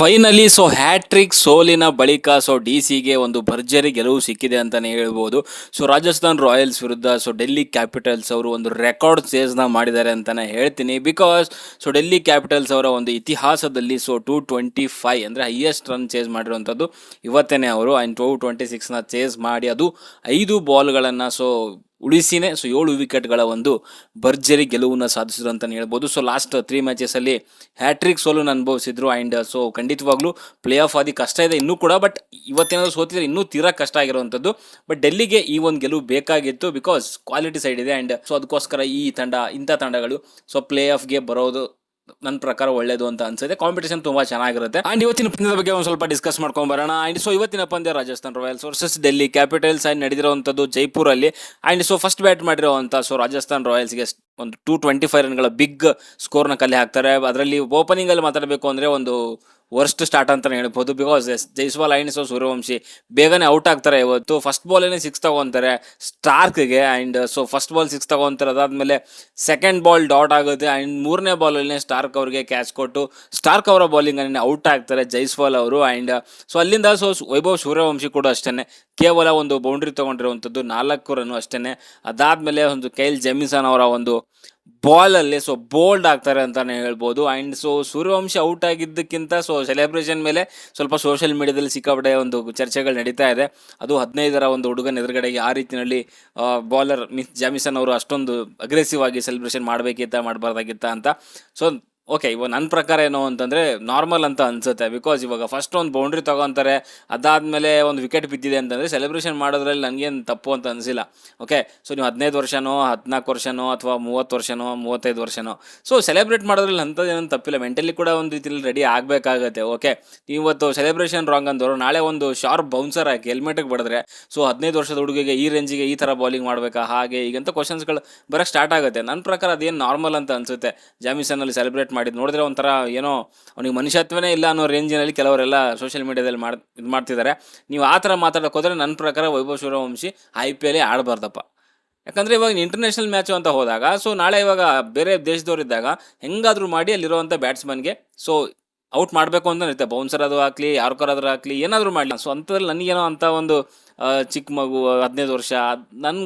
Finally hat trick ಸೋಲಿನ ಬಳಿಕ D ಸಿಗೆ ಒಂದು ಭರ್ಜರಿ ಗೆಲುವು ಸಿಕ್ಕಿದೆ ಅಂತಾನೆ ಹೇಳ್ಬೋದು. ರಾಜಸ್ಥಾನ್ ರಾಯಲ್ಸ್ ವಿರುದ್ಧ ಡೆಲ್ಲಿ ಕ್ಯಾಪಿಟಲ್ಸ್ ಅವರು ಒಂದು ರೆಕಾರ್ಡ್ ಚೇಸ್ನ ಮಾಡಿದ್ದಾರೆ ಅಂತಾನೆ ಹೇಳ್ತೀನಿ. ಬಿಕಾಸ್ ಡೆಲ್ಲಿ ಕ್ಯಾಪಿಟಲ್ಸ್ ಅವರ ಒಂದು ಇತಿಹಾಸದಲ್ಲಿ 225 ಅಂದರೆ ಹೈಯೆಸ್ಟ್ ರನ್ ಚೇಸ್ ಮಾಡಿರುವಂಥದ್ದು ಇವತ್ತೇನೆ ಅವರು. ಆ್ಯಂಡ್ 226ನ ಚೇಸ್ ಮಾಡಿ ಅದು 5 ಬಾಲ್ಗಳನ್ನು ಉಳಿಸಿನೇ 7 ವಿಕೆಟ್ಗಳ ಒಂದು ಭರ್ಜರಿ ಗೆಲುವನ್ನು ಸಾಧಿಸಿದ್ರು ಅಂತಲೇ ಹೇಳ್ಬೋದು. ಲಾಸ್ಟ್ 3 ಮ್ಯಾಚಸಲ್ಲಿ ಹ್ಯಾಟ್ರಿಕ್ ಸೋಲನ್ನು ಅನುಭವಿಸಿದ್ರು. ಆ್ಯಂಡ್ ಖಂಡಿತವಾಗ್ಲೂ ಪ್ಲೇ ಆಫ್ ಆದಿ ಕಷ್ಟ ಇದೆ ಇನ್ನೂ ಕೂಡ. ಬಟ್ ಇವತ್ತೇನಾದರೂ ಸೋತಿದ್ರೆ ಇನ್ನೂ ತೀರಾ ಕಷ್ಟ ಆಗಿರುವಂಥದ್ದು. ಬಟ್ ಡೆಲ್ಲಿಗೆ ಈ ಒಂದು ಗೆಲುವು ಬೇಕಾಗಿತ್ತು, ಬಿಕಾಸ್ ಕ್ವಾಲಿಟಿ ಸೈಡ್ ಇದೆ. ಆ್ಯಂಡ್ ಅದಕ್ಕೋಸ್ಕರ ಇಂಥ ತಂಡಗಳು ಪ್ಲೇ ಆಫ್ಗೆ ಬರೋದು ನನ್ನ ಪ್ರಕಾರ ಒಳ್ಳೇದು ಅಂತ ಅನ್ಸುತ್ತೆ. ಕಾಂಪಿಟೇಷನ್ ತುಂಬಾ ಚೆನ್ನಾಗಿರುತ್ತೆ. ಅಂಡ್ ಇವತ್ತಿನ ಪಂದ್ಯದ ಬಗ್ಗೆ ಒಂದು ಸ್ವಲ್ಪ ಡಿಸ್ಕಸ್ ಮಾಡ್ಕೊಂಡು ಬರೋಣ. ಅಂಡ್ ಇವತ್ತಿನ ಪಂದ್ಯ Rajasthan royals versus Delhi capitals and ನಡೆದಿರುವಂಥದ್ದು ಜೈಪುರಲ್ಲಿ. ಅಂಡ್ ಫಸ್ಟ್ ಬ್ಯಾಟ್ ಮಾಡಿರುವಂಥ ರಾಜಸ್ಥಾನ್ ರಾಯಲ್ಸ್ಗೆ ಒಂದು 225 ರನ್ಗಳ ಬಿಗ್ ಸ್ಕೋರ್ನ ಕಲೆ ಹಾಕ್ತಾರೆ. ಅದರಲ್ಲಿ ಓಪನಿಂಗಲ್ಲಿ ಮಾತಾಡಬೇಕು ಅಂದರೆ ಒಂದು ವರ್ಸ್ಟ್ ಸ್ಟಾರ್ಟ್ ಅಂತಲೇ ಹೇಳ್ಬೋದು. ಬಿಕಾಸ್ ಜೈಸ್ವಾಲ್ ಆ್ಯಂಡ್ ಸೂರ್ಯವಂಶಿ ಬೇಗನೆ ಔಟ್ ಆಗ್ತಾರೆ. ಇವತ್ತು ಫಸ್ಟ್ ಬಾಲೇ 6 ತಗೊತಾರೆ ಸ್ಟಾರ್ಕ್ಗೆ. ಆ್ಯಂಡ್ ಫಸ್ಟ್ ಬಾಲ್ 6 ತಗೊತಾರೆ. ಅದಾದಮೇಲೆ ಸೆಕೆಂಡ್ ಬಾಲ್ ಡಾಟ್ ಆಗುತ್ತೆ. ಆ್ಯಂಡ್ 3ನೇ ಬಾಲಲ್ಲಿ ಸ್ಟಾರ್ಕ್ ಅವರಿಗೆ ಕ್ಯಾಚ್ ಕೊಟ್ಟು ಸ್ಟಾರ್ಕ್ ಅವರ ಬಾಲಿಂಗಲ್ಲಿ ಔಟ್ ಆಗ್ತಾರೆ ಜೈಸ್ವಾಲ್ ಅವರು. ಆ್ಯಂಡ್ ಅಲ್ಲಿಂದ ವೈಭವ್ ಸೂರ್ಯವಂಶಿ ಕೂಡ ಅಷ್ಟೇ ಕೇವಲ ಒಂದು ಬೌಂಡ್ರಿ ತೊಗೊಂಡಿರುವಂಥದ್ದು 4 ರನ್ನು ಅಷ್ಟೇ. ಅದಾದಮೇಲೆ ಒಂದು ಕೈಲ್ ಜೆಮಿಸನ್ ಅವರ ಒಂದು ಬಾಲಲ್ಲಿ ಬೋಲ್ಡ್ ಆಗ್ತಾರೆ ಅಂತಾನೆ ಹೇಳ್ಬೋದು. ಆ್ಯಂಡ್ ಸೂರ್ಯವಂಶಿ ಔಟ್ ಆಗಿದ್ದಕ್ಕಿಂತ ಸೆಲೆಬ್ರೇಷನ್ ಮೇಲೆ ಸ್ವಲ್ಪ ಸೋಷಿಯಲ್ ಮೀಡಿಯಾದಲ್ಲಿ ಸಿಕ್ಕಾಪಟ್ಟೆ ಒಂದು ಚರ್ಚೆಗಳು ನಡೀತಾ ಇದೆ. ಅದು 15ರ ಒಂದು ಹುಡುಗನ ಎದುರುಗಡೆಗೆ ಆ ರೀತಿಯಲ್ಲಿ ಬಾಲರ್ ಜಾಮಿಸನ್ ಅವರು ಅಷ್ಟೊಂದು ಅಗ್ರೆಸಿವ್ ಆಗಿ ಸೆಲೆಬ್ರೇಷನ್ ಮಾಡಬಾರ್ದಾಗಿತ್ತ ಅಂತ. ಓಕೆ, ಇವಾಗ ನನ್ನ ಪ್ರಕಾರ ಏನು ಅಂತಂದರೆ ನಾರ್ಮಲ್ ಅಂತ ಅನಿಸುತ್ತೆ. ಬಿಕಾಸ್ ಇವಾಗ ಫಸ್ಟ್ ಒಂದು ಬೌಂಡ್ರಿ ತೊಗೊತಾರೆ, ಅದಾದಮೇಲೆ ಒಂದು ವಿಕೆಟ್ ಬಿದ್ದಿದೆ ಅಂತಂದರೆ ಸೆಲೆಬ್ರೇಷನ್ ಮಾಡೋದ್ರಲ್ಲಿ ನನಗೇನು ತಪ್ಪು ಅಂತ ಅನಿಸಿಲ್ಲ. ಓಕೆ, ನೀವು 15 ವರ್ಷನೋ 14 ವರ್ಷನೋ ಅಥವಾ 30 ವರ್ಷನೋ 35 ವರ್ಷನೋ ಸೆಲೆಬ್ರೇಟ್ ಮಾಡೋದ್ರಲ್ಲಿ ಅಂಥದ್ದೇನು ತಪ್ಪಿಲ್ಲ. ಮೆಂಟಲಿ ಕೂಡ ಒಂದು ರೀತಿಯಲ್ಲಿ ರೆಡಿ ಆಗಬೇಕಾಗತ್ತೆ. ಓಕೆ, ಇವತ್ತು ಸೆಲೆಬ್ರೇಷನ್ ರಾಂಗ್ ಅಂದವರು ನಾಳೆ ಒಂದು ಶಾರ್ಪ್ ಬೌನ್ಸರ್ ಹಾಕಿ ಹೆಲ್ಮೆಟಿಗೆ ಬಡಿದ್ರೆ 15 ವರ್ಷದ ಹುಡುಗಿಗೆ ಈ ರೇಂಜಿಗೆ ಈ ಥರ ಬೌಲಿಂಗ್ ಮಾಡಬೇಕಾ ಹಾಗೆ ಈಗಂತ ಕ್ವಶನ್ಸ್ಗಳು ಬರೋಕ್ಕೆ ಸ್ಟಾರ್ಟ್ ಆಗುತ್ತೆ. ನನ್ನ ಪ್ರಕಾರ ಅದೇನು ನಾರ್ಮಲ್ ಅಂತ ಅನಿಸುತ್ತೆ. ಜಾಮಿಸನ್ನಲ್ಲಿ ಸೆಲೆಬ್ರೇಟ್ ಮಾಡಿದ್ದು ನೋಡಿದ್ರೆ ಒಂಥರ ಏನೋ ಅವನಿಗೆ ಮನುಷ್ಯತ್ವನೇ ಇಲ್ಲ ಅನ್ನೋ ರೇಂಜಿನಲ್ಲಿ ಕೆಲವರೆಲ್ಲ ಸೋಷಿಯಲ್ ಮೀಡಿಯಾದಲ್ಲಿ ಇದು ಮಾಡ್ತಿದ್ದಾರೆ. ನೀವು ಆ ಥರ ಮಾತಾಡೋಕೆ ಹೋದರೆ ನನ್ನ ಪ್ರಕಾರ ವೈಭವ್ ಸೂರ್ಯವಂಶಿ IPL ಆಡಬಾರ್ದಪ್ಪ. ಯಾಕಂದರೆ ಇವಾಗ ಇಂಟರ್ನ್ಯಾಷನಲ್ ಮ್ಯಾಚು ಅಂತ ಹೋದಾಗ ನಾಳೆ ಇವಾಗ ಬೇರೆ ದೇಶದವರಿದ್ದಾಗ ಹೆಂಗಾದರೂ ಮಾಡಿ ಅಲ್ಲಿರುವಂಥ ಬ್ಯಾಟ್ಸ್ಮನ್ಗೆ ಔಟ್ ಮಾಡಬೇಕು ಅಂತ ಇರುತ್ತೆ. ಬೌನ್ಸರ್ ಅದು ಹಾಕಲಿ ಯಾರ್ಕರಾದ್ರೂ ಹಾಕಲಿ ಏನಾದರೂ ಮಾಡಲಿ. ಅಂಥದ್ರಲ್ಲಿ ನನಗೇನೋ ಅಂಥ ಒಂದು ಚಿಕ್ಕ ಮಗು 15 ವರ್ಷ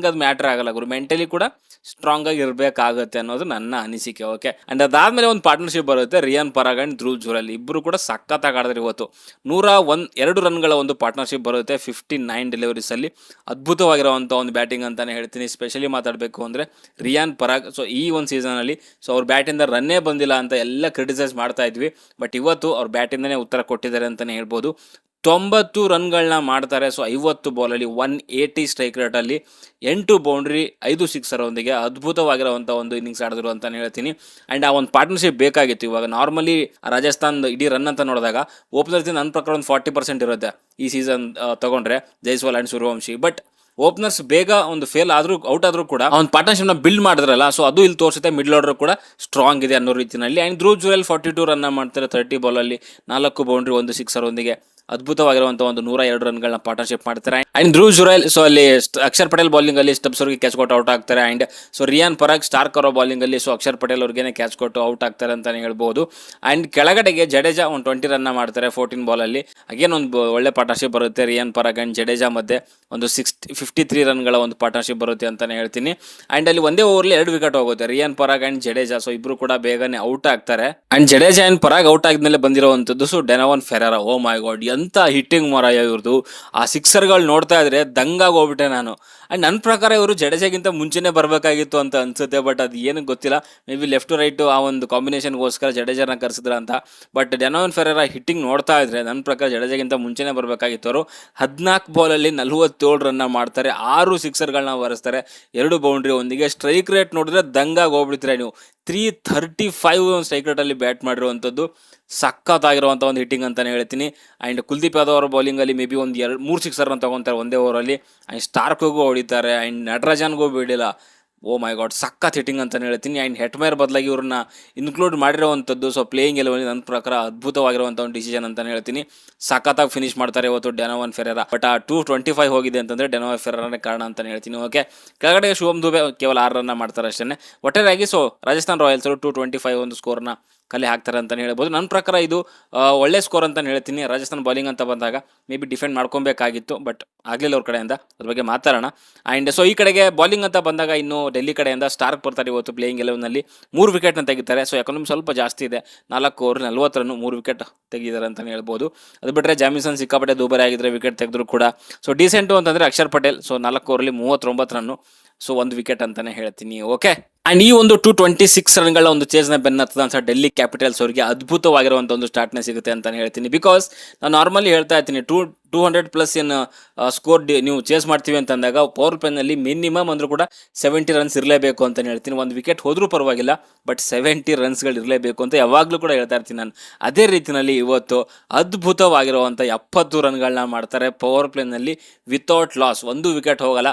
ಅದು ಮ್ಯಾಟ್ರ್ ಆಗಲ್ಲ ಗುರು. ಮೆಂಟಲಿ ಕೂಡ ಸ್ಟ್ರಾಂಗ್ ಆಗಿ ಇರಬೇಕಾಗುತ್ತೆ ಅನ್ನೋದು ನನ್ನ ಅನಿಸಿಕೆ. ಓಕೆ, ಆ್ಯಂಡ್ ಅದಾದಮೇಲೆ ಒಂದು ಪಾರ್ಟ್ನರ್ಶಿಪ್ ಬರುತ್ತೆ ರಿಯಾನ್ ಪರಾಗ್ ಆ್ಯಂಡ್ ಧ್ರುವ್ ಜುರೇಲ್. ಇಬ್ಬರು ಕೂಡ ಸಖತ್ತಾಗಿ ಆಡಿದ್ರೆ ಇವತ್ತು 102 ರನ್ಗಳ ಒಂದು ಪಾರ್ಟ್ನರ್ಶಿಪ್ ಬರುತ್ತೆ 59 ಡೆಲಿವರೀಸಲ್ಲಿ. ಅದ್ಭುತವಾಗಿರುವಂಥ ಒಂದು ಬ್ಯಾಟಿಂಗ್ ಅಂತಲೇ ಹೇಳ್ತೀನಿ. ಸ್ಪೆಷಲಿ ಮಾತಾಡಬೇಕು ಅಂದರೆ ರಿಯಾನ್ ಪರಾಗ್ ಈ ಒಂದು ಸೀಸನಲ್ಲಿ ಅವ್ರ ಬ್ಯಾಟಿಂದ ರನ್ನೇ ಬಂದಿಲ್ಲ ಅಂತ ಎಲ್ಲ ಕ್ರಿಟಿಸೈಸ್ ಮಾಡ್ತಾ ಇದ್ವಿ. ಬಟ್ ಇವತ್ತು ಅವ್ರ ಬ್ಯಾಟಿಂದನೇ ಉತ್ತರ ಕೊಟ್ಟಿದ್ದಾರೆ ಅಂತಲೇ ಹೇಳ್ಬೋದು. 90 ರನ್ಗಳನ್ನ ಮಾಡ್ತಾರೆ. 50 ಬಾಲಲ್ಲಿ 180 ಸ್ಟ್ರೈಕ್ ರೇಟಲ್ಲಿ 8 ಬೌಂಡ್ರಿ 5 ಸಿಕ್ಸರೊಂದಿಗೆ ಅದ್ಭುತವಾಗಿರುವಂಥ ಒಂದು ಇನ್ನಿಂಗ್ಸ್ ಆಡಿದ್ರು ಅಂತಲೇ ಹೇಳ್ತೀನಿ. ಆ್ಯಂಡ್ ಆ ಒಂದು ಪಾರ್ಟ್ನರ್ಶಿಪ್ ಬೇಕಾಗಿತ್ತು. ಇವಾಗ ನಾರ್ಮಲಿ ರಾಜಸ್ಥಾನ್ ಇಡೀ ರನ್ ಅಂತ ನೋಡಿದಾಗ ಓಪನರ್ಸ್ ನನ್ನ ಪ್ರಕಾರ ಒಂದು 40% ಇರುತ್ತೆ ಈ ಸೀಸನ್ ತೊಗೊಂಡ್ರೆ Jaiswal and Suryavanshi. But openers ಬೇಗ ಒಂದು ಫೇಲ್ ಆದರೂ ಔಟ್ ಆದರೂ ಕೂಡ ಒಂದು ಪಾರ್ಟ್ನರ್ಶಿಪ್ನ ಬಿಲ್ಡ್ ಮಾಡಿದ್ರಲ್ಲ, ಅದು ಇಲ್ಲಿ ತೋರಿಸುತ್ತೆ ಮಿಡ್ಲ್ ಆರ್ಡರ್ ಕೂಡ ಸ್ಟ್ರಾಂಗ್ ಇದೆ ಅನ್ನೋ ರೀತಿಯಲ್ಲಿ. ಆ್ಯಂಡ್ ಧ್ರುವ್ ಜುರೇಲ್ 42 ರನ್ನ ಮಾಡ್ತಾರೆ 30 ಬಾಲಲ್ಲಿ 4 ಬೌಂಡ್ರಿ 1 ಸಿಕ್ಸರೊಂದಿಗೆ ಅದ್ಭುತವಾಗಿರುವಂಥ ಒಂದು 102 ರನ್ಗಳನ್ನ ಪಾರ್ಟ್ನರ್ಶಿಪ್ ಮಾಡ್ತಾರೆ. ಆ್ಯಂಡ್ ಧ್ರುವ್ ಜುರೇಲ್ ಅಲ್ಲಿ ಅಕ್ಷರ್ ಪಟೇಲ್ ಬಾಲಿಂಗಲ್ಲಿ ಸ್ಟಬ್ಸ್ ಅವ್ರಿಗೆ ಕ್ಯಾಚ್ ಕೊಟ್ಟು ಔಟ್ ಆಗ್ತಾರೆ. ಆ್ಯಂಡ್ ರಿಯಾನ್ ಪರಾಗ್ ಸ್ಟಾರ್ಕ್ ಅವರ ಬಾಲಿಂಗಲ್ಲಿ ಅಕ್ಷರ್ ಪಟೇಲ್ ಅವ್ರಿಗೇನೆ ಕ್ಯಾಚ್ ಕೊಟ್ಟು ಔಟ್ ಆಗ್ತಾರೆ ಅಂತಲೇ ಹೇಳ್ಬೋದು. ಆ್ಯಂಡ್ ಕೆಳಗಡೆಗೆ ಜಡೇಜಾ ಒಂದು 20 ರನ್ನ ಮಾಡ್ತಾರೆ 14 ಬಾಲಲ್ಲಿ. ಅಗೇನ್ ಒಂದು ಒಳ್ಳೆ ಪಾರ್ಟ್ನರ್ಶಿಪ್ ಬರುತ್ತೆ ರಿಯಾನ್ ಪರಾಗ್ ಆ್ಯಂಡ್ ಜಡೇಜಾ ಮಧ್ಯೆ. ಒಂದು 53 ರನ್ಗಳ ಒಂದು ಪಾರ್ಟ್ನರ್ಶಿಪ್ ಬರುತ್ತೆ ಅಂತಲೇ ಹೇಳ್ತೀನಿ. ಆ್ಯಂಡ್ ಅಲ್ಲಿ ಒಂದೇ ಓವರ್ಲಿ 2 ವಿಕೆಟ್ ಹೋಗುತ್ತೆ ರಿಯಾನ್ ಪರಾಗ್ ಆ್ಯಂಡ್ ಜಡೇಜಾ. ಇಬ್ರು ಕೂಡ ಬೇಗನೆ ಔಟ್ ಆಗ್ತಾರೆ. And Jadeja and Parag out ಆದ್ಮೇಲೆ ಬಂದಿರುವಂಥದ್ದು ಡೆನವನ್ ಫೆರೇರಾ. ಓ ಮೈ ಗಾಡ್, ಎಂಥ ಹಿಟ್ಟಿಂಗ್ ಮಾರಾಯ ಇವ್ರದ್ದು. ಆ ಸಿಕ್ಸರ್ಗಳು ನೋಡ್ತಾ ಇದ್ರೆ ದಂಗಾಗಿ ಹೋಗ್ಬಿಟ್ಟೆ ನಾನು. ಆ್ಯಂಡ್ ನನ್ನ ಪ್ರಕಾರ ಇವರು ಜಡೇಜಾಗಿಂತ ಮುಂಚೆನೇ ಬರಬೇಕಾಗಿತ್ತು ಅಂತ ಅನ್ಸುತ್ತೆ. ಬಟ್ ಅದು ಏನಕ್ಕೆ ಗೊತ್ತಿಲ್ಲ, maybe left to right ಆ ಒಂದು ಕಾಂಬಿನೇಷನ್ಗೋಸ್ಕರ ಜಡೇಜಾನ ಕರೆಸಿದ್ರ ಅಂತ. ಬಟ್ ಡೆನವನ್ ಫೆರೇರಾ ಹಿಟ್ಟಿಂಗ್ ನೋಡ್ತಾ ಇದ್ರೆ ನನ್ನ ಪ್ರಕಾರ ಜಡೇಜಾಗಿಂತ ಮುಂಚೆನೇ ಬರಬೇಕಾಗಿತ್ತು. ಅವರು 14 ಬಾಲಲ್ಲಿ 47 ರನ್ನ ಮಾಡ್ತಾರೆ, 6 ಸಿಕ್ಸರ್ಗಳನ್ನ ಬರೆಸ್ತಾರೆ, 2 ಬೌಂಡ್ರಿ ಒಂದಿಗೆ. ಸ್ಟ್ರೈಕ್ ರೇಟ್ ನೋಡಿದ್ರೆ ದಂಗಾಗಿ ಹೋಗ್ಬಿಡ್ತೀರಾ ನೀವು. 335 ಸ್ಟ್ರೈಕ್ ರೇಟಲ್ಲಿ ಬ್ಯಾಟ್ ಮಾಡಿರುವಂಥದ್ದು ಸಖತ್ತಾಗಿರುವಂಥ ಒಂದು ಹಿಟ್ಟಿಂಗ್ ಅಂತಲೇ ಹೇಳ್ತೀನಿ. ಆ್ಯಂಡ್ ಕುಲ್ದೀಪ್ ಯಾದವ್ ಅವರ ಬೌಲಿಂಗಲ್ಲಿ ಮೇ ಬಿ ಒಂದು 3 ಸಿಕ್ಸರ್ನ ತೊಗೊತಾರೆ ಒಂದೇ ಓವರಲ್ಲಿ. ಆ್ಯಂಡ್ ಸ್ಟಾರ್ಕ್ಗೂ ಹೊಡಿತಾರೆ, ಆ್ಯಂಡ್ ನಟರಾಜನ್ಗೂ ಬಿಡಿಲ್ಲ. ಓ ಮೈ ಗಾಡ್, ಸಖತ್ ಹಿಟ್ಟಿಂಗ್ ಅಂತಲೇ ಹೇಳ್ತೀನಿ. ಆ್ಯಂಡ್ ಹೆಟ್ಮೇರ್ ಬದಲಾಗಿ ಇವ್ರನ್ನ ಇನ್ಕ್ಲೂಡ್ ಮಾಡಿರೋವಂಥದ್ದು ಪ್ಲೇಯಿಂಗ್ ಎಲೆವನ್ ನನ್ನ ಪ್ರಕಾರ ಅದ್ಭುತವಾಗಿರುವಂಥ ಒಂದು ಡಿಸಿಷನ್ ಅಂತಲೇ ಹೇಳ್ತೀನಿ. ಸಖತ್ತಾಗಿ ಫಿನಿಶ್ ಮಾಡ್ತಾರೆ ಇವತ್ತು ಡೆನವನ್ ಫೆರೇರಾ. ಬಟ್ ಆ 225 ಹೋಗಿದೆ ಅಂತಂದರೆ ಡೆನವನ್ ಫೆರೇರಾನೇ ಕಾರಣ ಅಂತಲೇ ಹೇಳ್ತೀನಿ. ಓಕೆ, ಕೆಳಗಡೆ ಶಿವಮ್ ದುಬೆ ಕೇವಲ 6 ರನ್ನ ಮಾಡ್ತಾರೆ ಅಷ್ಟೇ. ಒಟ್ಟಾರೆಯಾಗಿ ರಾಜಸ್ಥಾನ್ ರಾಯಲ್ಸ್ ಅವರು 225 ಒಂದು ಸ್ಕೋರ್ನ ಕಲೆ ಹಾಕ್ತಾರೆ ಅಂತಲೇ ಹೇಳ್ಬೋದು. ನನ್ನ ಪ್ರಕಾರ ಇದು ಒಳ್ಳೆ ಸ್ಕೋರ್ ಅಂತಲೇ ಹೇಳ್ತೀನಿ. ರಾಜಸ್ಥಾನ್ ಬೌಲಿಂಗ್ ಅಂತ ಬಂದಾಗ ಮೇ ಬಿ ಡಿಫೆಂಡ್ ಮಾಡ್ಕೊಬೇಕಾಗಿತ್ತು, ಬಟ್ ಆಗಲಿಲ್ಲ ಅವ್ರ ಕಡೆಯಿಂದ. ಅದ್ರ ಬಗ್ಗೆ ಮಾತಾಡೋಣ. ಆ್ಯಂಡ್ ಸೊ ಈ ಕಡೆಗೆ ಬೌಲಿಂಗ್ ಅಂತ ಬಂದಾಗ ಇನ್ನು ಡೆಲ್ಲಿ ಕಡೆಯಿಂದ ಸ್ಟಾರ್ಕ್ ಬರ್ತಾರೆ ಇವತ್ತು ಪ್ಲೇಯಿಂಗ್ 11ನಲ್ಲಿ 3 ವಿಕೆಟ್ನ ತೆಗಿತಾರೆ. ಸೊ ಎಕಾನಮಿ ಸ್ವಲ್ಪ ಜಾಸ್ತಿ ಇದೆ, 4 ಓವರ್ 40 ರನ್ 3 ವಿಕೆಟ್ ತೆಗಿದ್ದಾರೆ ಅಂತಲೇ ಹೇಳ್ಬೋದು. ಅದು ಬಿಟ್ಟರೆ ಜಾಮಿಸನ್ ಸಿಕ್ಕಾಪಟ್ಟೆ ದುಬಾರಿ ಆಗಿದ್ರೆ ವಿಕೆಟ್ ತೆಗೆದ್ರು ಕೂಡ. ಸೊ ಡೀಸೆಂಟು ಅಂತಂದರೆ Akshar Patel, so 4 ಓವರಲ್ಲಿ 39 run, so 1 wicket ಅಂತಾನೆ ಹೇಳ್ತೀನಿ. ಓಕೆ, ಅಂಡ್ ಈ ಒಂದು 226 ರನ್ಗಳ ಒಂದು ಚೇಸ್ನ ಬೆನ್ನತ್ತದಂಥ ಡೆಲ್ಲಿ ಕ್ಯಾಪಿಟಲ್ಸ್ ಅವರಿಗೆ ಅದ್ಭುತವಾಗಿರುವಂಥ ಒಂದು ಸ್ಟಾರ್ಟ್ನೇ ಸಿಗುತ್ತೆ ಅಂತಾನೆ ಹೇಳ್ತೀನಿ. ಬಿಕಾಸ್ ನಾನು ನಾರ್ಮಲಿ ಹೇಳ್ತಾ ಇರ್ತೀನಿ 200+ ಏನು ಸ್ಕೋರ್ ನೀವು ಚೇಸ್ ಮಾಡ್ತೀವಿ ಅಂತಂದಾಗ ಪವರ್ ಪ್ಲೇನಲ್ಲಿ ಮಿನಿಮಮ್ ಅಂದರೂ ಕೂಡ 70 ರನ್ಸ್ ಇರಲೇಬೇಕು ಅಂತಲೇ ಹೇಳ್ತೀನಿ. 1 ವಿಕೆಟ್ ಹೋದರೂ ಪರವಾಗಿಲ್ಲ, ಬಟ್ 70 ರನ್ಸ್ಗಳು ಇರಲೇಬೇಕು ಅಂತ ಯಾವಾಗಲೂ ಕೂಡ ಹೇಳ್ತಾ ಇರ್ತೀನಿ ನಾನು. ಅದೇ ರೀತಿಯಲ್ಲಿ ಇವತ್ತು ಅದ್ಭುತವಾಗಿರುವಂಥ 70 ರನ್ಗಳನ್ನ ಮಾಡ್ತಾರೆ ಪವರ್ ಪ್ಲೇನಲ್ಲಿ ವಿತೌಟ್ ಲಾಸ್. 1 ವಿಕೆಟ್ ಹೋಗಲ್ಲ,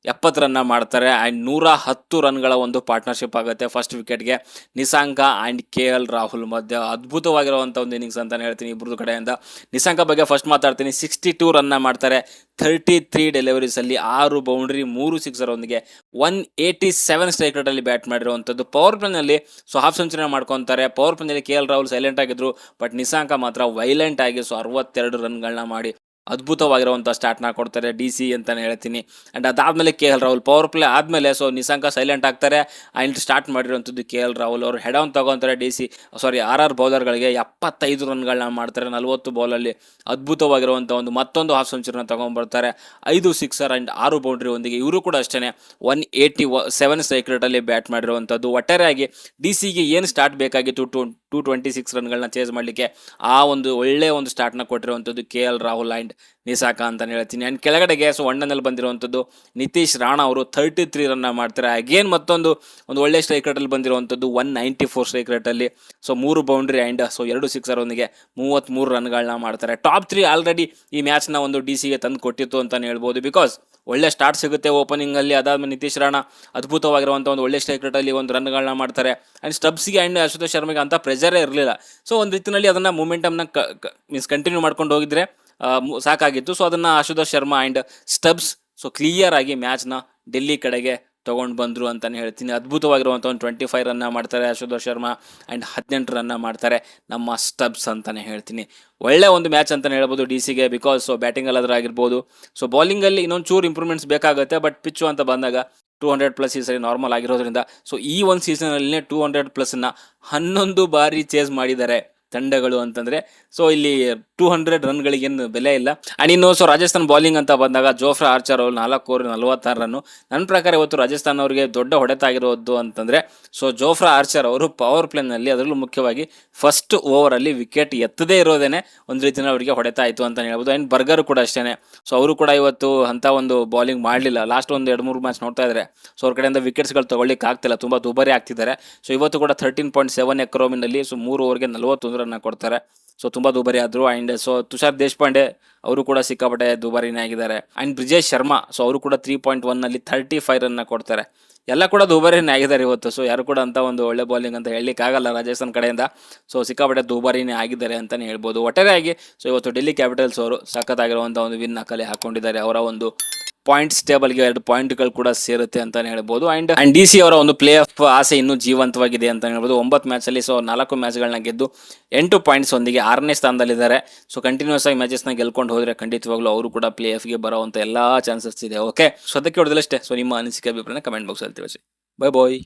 70 ರನ್ನ ಮಾಡ್ತಾರೆ. ಆ್ಯಂಡ್ 110 ರನ್ಗಳ ಒಂದು ಪಾರ್ಟ್ನರ್ಶಿಪ್ ಆಗುತ್ತೆ ಫಸ್ಟ್ ವಿಕೆಟ್ಗೆ. ನಿಸಾಂಕ ಆ್ಯಂಡ್ KL ರಾಹುಲ್ ಮಧ್ಯೆ ಅದ್ಭುತವಾಗಿರುವಂಥ ಒಂದು ಇನ್ನಿಂಗ್ಸ್ ಅಂತಲೇ ಹೇಳ್ತೀನಿ ಇಬ್ಬರದು ಕಡೆಯಿಂದ. ನಿಸಾಂಕ ಬಗ್ಗೆ ಫಸ್ಟ್ ಮಾತಾಡ್ತೀನಿ. 62 ರನ್ನ ಮಾಡ್ತಾರೆ, 33 ಡೆಲಿವರೀಸಲ್ಲಿ 6 ಬೌಂಡ್ರಿ 3 ಸಿಕ್ಸರ್ ಒಂದಿಗೆ 187 ಸ್ಟ್ರೈಕ್ ರೇಟಲ್ಲಿ ಬ್ಯಾಟ್ ಮಾಡಿರುವಂಥದ್ದು. ಪವರ್ ಪ್ಲೇನಲ್ಲಿ ಸೊ ಹಾಫ್ ಸೆಂಚುರಿನ ಮಾಡ್ಕೊತಾರೆ. ಪವರ್ ಪ್ಲೇನಲ್ಲಿ KL ರಾಹುಲ್ ಸೈಲೆಂಟ್ ಆಗಿದ್ರು, ಬಟ್ ನಿಸಾಂಕ ಮಾತ್ರ ವೈಲೆಂಟ್ ಆಗಿ ಸೊ 62 ರನ್ಗಳನ್ನ ಮಾಡಿ ಅದ್ಭುತವಾಗಿರುವಂಥ ಸ್ಟಾರ್ಟ್ನ ಕೊಡ್ತಾರೆ DC ಅಂತಲೇ ಹೇಳ್ತೀನಿ. ಆ್ಯಂಡ್ ಅದಾದಮೇಲೆ KL ರಾಹುಲ್ ಪವರ್ ಪ್ಲೇ ಆದಮೇಲೆ ಸೊ ನಿಸಾಂಕ ಸೈಲೆಂಟ್ ಆಗ್ತಾರೆ. ಆ್ಯಂಡ್ ಸ್ಟಾರ್ಟ್ ಮಾಡಿರುವಂಥದ್ದು KL ರಾಹುಲ್ ಅವರು ಹೆಡ್ ಆನ್ ತೊಗೊತಾರೆ RR ಬೌಲರ್ಗಳಿಗೆ 75 ರನ್ಗಳನ್ನ ಮಾಡ್ತಾರೆ 40 ಬಾಲಲ್ಲಿ. ಅದ್ಭುತವಾಗಿರುವಂಥ ಮತ್ತೊಂದು ಹಾಫ್ ಸೆಂಚುರಿನ ತೊಗೊಂಡ್ಬರ್ತಾರೆ, 5 ಸಿಕ್ಸರ್ ಆ್ಯಂಡ್ 6 ಬೌಂಡ್ರಿ ಒಂದಿಗೆ. ಇವರು ಕೂಡ ಅಷ್ಟೇ 187 ಸ್ಟ್ರೈಕ್ ರೇಟಲ್ಲಿ ಬ್ಯಾಟ್ ಮಾಡಿರುವಂಥದ್ದು. ಒಟ್ಟಾರೆಯಾಗಿ DCಗೆ ಏನು ಸ್ಟಾರ್ಟ್ ಬೇಕಾಗಿತ್ತು 226 ರನ್ಗಳನ್ನ ಚೇಸ್ ಮಾಡಲಿಕ್ಕೆ, ಆ ಒಂದು ಒಳ್ಳೆಯ ಒಂದು ಸ್ಟಾರ್ಟ್ನ ಕೊಟ್ಟಿರುವಂಥದ್ದು KL ರಾಹುಲ್ ಆ್ಯಂಡ್ ನಿಸಾಕ ಅಂತಲೇ ಹೇಳ್ತೀನಿ. ಆ್ಯಂಡ್ ಕೆಳಗಡೆಗೆ ಸೊ 1ನಲ್ಲಿ ಬಂದಿರುವಂಥದ್ದು ನಿತೀಶ್ ರಾಣಾ ಅವರು 33 ರನ್ನ ಮಾಡ್ತಾರೆ. ಅಗೇನ್ ಮತ್ತೊಂದು ಒಳ್ಳೆ ಸ್ಟ್ರೈಕ್ ರೇಟಲ್ಲಿ ಬಂದಿರುವಂಥದ್ದು 194 ಸ್ಟ್ರೈಕ್ ರೇಟಲ್ಲಿ, so 3 boundary and so 2 sixer ಒಂದಿಗೆ 33 ರನ್ಗಳನ್ನ ಮಾಡ್ತಾರೆ. ಟಾಪ್ 3 ಆಲ್ರೆಡಿ ಈ ಮ್ಯಾಚ್ನ ಒಂದು DCಗೆ ತಂದು ಕೊಟ್ಟಿತ್ತು ಅಂತಲೇ ಹೇಳ್ಬೋದು. ಬಿಕಾಸ್ ಒಳ್ಳೆ ಸ್ಟಾರ್ಟ್ ಸಿಗುತ್ತೆ ಓಪನಿಂಗಲ್ಲಿ. ಅದಾದಮೇಲೆ ನಿತೀಶ್ ರಾಣಾ ಅದ್ಭುತವಾಗಿರುವಂಥ ಒಂದು ಒಳ್ಳೆ ಸ್ಟ್ರೈಕ್ ರೇಟಲ್ಲಿ ಒಂದು ರನ್ಗಳನ್ನ ಮಾಡ್ತಾರೆ. ಆ್ಯಂಡ್ ಸ್ಟಬ್ಸ್ಗೆ ಆ್ಯಂಡ್ ಅಶ್ವಥ್ ಶರ್ಮೆಗೆ ಅಂತ ಪ್ರೆಷರೇ ಇರಲಿಲ್ಲ. ಸೊ ಒಂದು ರೀತಿಯಲ್ಲಿ ಅದನ್ನು ಮೂಮೆಂಟಮ್ನ ಕಂಟಿನ್ಯೂ ಮಾಡ್ಕೊಂಡು ಹೋಗಿದ್ರೆ ಸಾಕಾಗಿತ್ತು. ಸೊ ಅದನ್ನು Ashwath Sharma and stubs so clear ಆಗಿ ಮ್ಯಾಚ್ನ ಡೆಲ್ಲಿ ಕಡೆಗೆ ತೊಗೊಂಡು ಬಂದರು ಅಂತಲೇ ಹೇಳ್ತೀನಿ. ಅದ್ಭುತವಾಗಿರುವಂಥ ಒಂದು 25 ರನ್ನ ಮಾಡ್ತಾರೆ ಅಶ್ವಥ್ ಶರ್ಮಾ ಆ್ಯಂಡ್ 18 ರನ್ನ ಮಾಡ್ತಾರೆ ನಮ್ಮ ಸ್ಟಬ್ಸ್ ಅಂತಲೇ ಹೇಳ್ತೀನಿ. ಒಳ್ಳೆ ಒಂದು ಮ್ಯಾಚ್ ಅಂತಲೇ ಹೇಳ್ಬೋದು DCಗೆ. ಬಿಕಾಸ್ ಸೊ ಬ್ಯಾಟಿಂಗಲ್ಲಾದರೂ ಆಗಿರ್ಬೋದು, ಸೊ ಬೌಲಿಂಗಲ್ಲಿ ಇನ್ನೊಂದು ಚೂರು ಇಂಪ್ರೂವ್ಮೆಂಟ್ಸ್ ಬೇಕಾಗುತ್ತೆ. ಬಟ್ ಪಿಚ್ಚು ಅಂತ ಬಂದಾಗ 200+ ಈ ಸರಿ ನಾರ್ಮಲ್ ಆಗಿರೋದ್ರಿಂದ ಸೊ ಈ ಒಂದು ಸೀಸನಲ್ಲೇ 200+ನ 11 ಬಾರಿ ಚೇಸ್ ಮಾಡಿದ್ದಾರೆ ತಂಡಗಳು ಅಂತಂದರೆ. ಸೊ ಇಲ್ಲಿ 200 ರನ್ಗಳಿಗೇನು ಬೆಲೆ ಇಲ್ಲ. ಆ್ಯಂಡ್ ಇನ್ನು ಸೊ ರಾಜಸ್ಥಾನ್ ಬೌಲಿಂಗ್ ಅಂತ ಬಂದಾಗ ಜೋಫ್ರಾ ಆರ್ಚರ್ ಅವರು 4 ಓವರ್ 46 ರನ್ನು. ನನ್ನ ಪ್ರಕಾರ ಇವತ್ತು ರಾಜಸ್ಥಾನ್ ಅವರಿಗೆ ದೊಡ್ಡ ಹೊಡೆತ ಆಗಿರೋದು ಅಂತಂದರೆ ಸೊ ಜೋಫ್ರಾ ಆರ್ಚರ್ ಅವರು ಪವರ್ ಪ್ಲೇನಲ್ಲಿ, ಅದರಲ್ಲೂ ಮುಖ್ಯವಾಗಿ ಫಸ್ಟ್ ಓವರಲ್ಲಿ ವಿಕೆಟ್ ಎತ್ತದೇ ಇರೋದೇ ಒಂದು ರೀತಿಯಲ್ಲಿ ಅವರಿಗೆ ಹೊಡೆತ ಆಯಿತು ಅಂತಲೇ ಹೇಳ್ಬೋದು. ಆ್ಯಂಡ್ ಬರ್ಗರ್ ಕೂಡ ಅಷ್ಟೇ, ಸೊ ಅವರು ಕೂಡ ಇವತ್ತು ಅಂಥ ಒಂದು ಬೌಲಿಂಗ್ ಮಾಡಲಿಲ್ಲ. ಲಾಸ್ಟ್ 2-3 ಮ್ಯಾಚ್ ನೋಡ್ತಾ ಇದ್ದಾರೆ ಸೊ ಅವ್ರ ಕಡೆಯಿಂದ ವಿಕೆಟ್ಸ್ಗಳು ತೊಗೊಳ್ಳಿಕ್ಕೆ ಆಗ್ತಿಲ್ಲ, ತುಂಬ ದುಬಾರಿ ಆಗ್ತಿದ್ದಾರೆ. ಸೊ ಇವತ್ತು ಕೂಡ 13.7 ಎಕರೋಮಿನಲ್ಲಿ ಸೊ 3 ಓವರ್ಗೆ 41 ರನ್ನ ಕೊಡ್ತಾರೆ. ಸೊ ತುಂಬ ದುಬಾರಿ ಆದರು. ಆ್ಯಂಡ್ ಸೊ ತುಷಾರ್ ದೇಶಪಾಂಡೆ ಅವರು ಕೂಡ ಸಿಕ್ಕಾಪಟ್ಟೆ ದುಬಾರಿನೇ ಆಗಿದ್ದಾರೆ. ಆ್ಯಂಡ್ ಬ್ರಿಜೇಶ್ ಶರ್ಮಾ ಸೊ ಅವರು ಕೂಡ 3.1ನಲ್ಲಿ 35 ರನ್ನ ಕೊಡ್ತಾರೆ. ಎಲ್ಲ ಕೂಡ ದುಬಾರಿನೇ ಆಗಿದ್ದಾರೆ ಇವತ್ತು. ಸೊ ಯಾರು ಕೂಡ ಅಂತ ಒಂದು ಒಳ್ಳೆ ಬೌಲಿಂಗ್ ಅಂತ ಹೇಳಲಿಕ್ಕಾಗಲ್ಲ ರಾಜಸ್ಥಾನ್ ಕಡೆಯಿಂದ. ಸೊ ಸಿಕ್ಕಾಪಟ್ಟೆ ದುಬಾರಿನೇ ಆಗಿದ್ದಾರೆ ಅಂತಲೇ ಹೇಳ್ಬೋದು. ಒಟ್ಟಾರೆಯಾಗಿ ಸೊ ಇವತ್ತು ಡೆಲ್ಲಿ ಕ್ಯಾಪಿಟಲ್ಸ್ ಅವರು ಸಖತ್ತಾಗಿರುವಂಥ ಒಂದು ವಿನ್ ಕಲೆ ಹಾಕೊಂಡಿದ್ದಾರೆ. ಅವರ ಒಂದು ಪಾಯಿಂಟ್ಸ್ ಟೇಬಲ್ಗೆ 2 ಪಾಯಿಂಟ್ಗಳು ಕೂಡ ಸೇರುತ್ತೆ ಅಂತಲೇ ಹೇಳ್ಬೋದು. ಆ್ಯಂಡ್ DC ಅವರ ಒಂದು ಪ್ಲೇ ಆಫ್ ಆಸೆ ಇನ್ನೂ ಜೀವಂತವಾಗಿದೆ ಅಂತ ಹೇಳ್ಬೋದು. 9 ಮ್ಯಾಚಲ್ಲಿ ಸೊ 4 ಮ್ಯಾಚ್ಗಳನ್ನ ಗೆದ್ದು 8 ಪಾಯಿಂಟ್ಸ್ ಒಂದಿಗೆ 6ನೇ ಸ್ಥಾನದಲ್ಲಿದ್ದಾರೆ. ಸೊ ಕಂಟಿನ್ಯೂಸ್ ಆಗಿ ಮ್ಯಾಚಸ್ನ ಗೆಲ್ಕೊಂಡು ಹೋದರೆ ಖಂಡಿತವಾಗ್ಲೂ ಅವರು ಕೂಡ ಪ್ಲೇ ಆಫ್ಗೆ ಬರೋವಂಥ ಎಲ್ಲ ಚಾನ್ಸಸ್ ಇದೆ. ಓಕೆ, ಸೊ ಅದಕ್ಕೆ ಹೊಡೆದಲ್ಲಷ್ಟೇ. ಸೊ ನಿಮ್ಮ ಅನಿಸಿಕೆ ಅಭಿಪ್ರಾಯ ಕಮೆಂಟ್ ಬಾಕ್ಸಲ್ಲಿ ತಿಳಿಸಿ. ಬೈ ಬಾಯ್.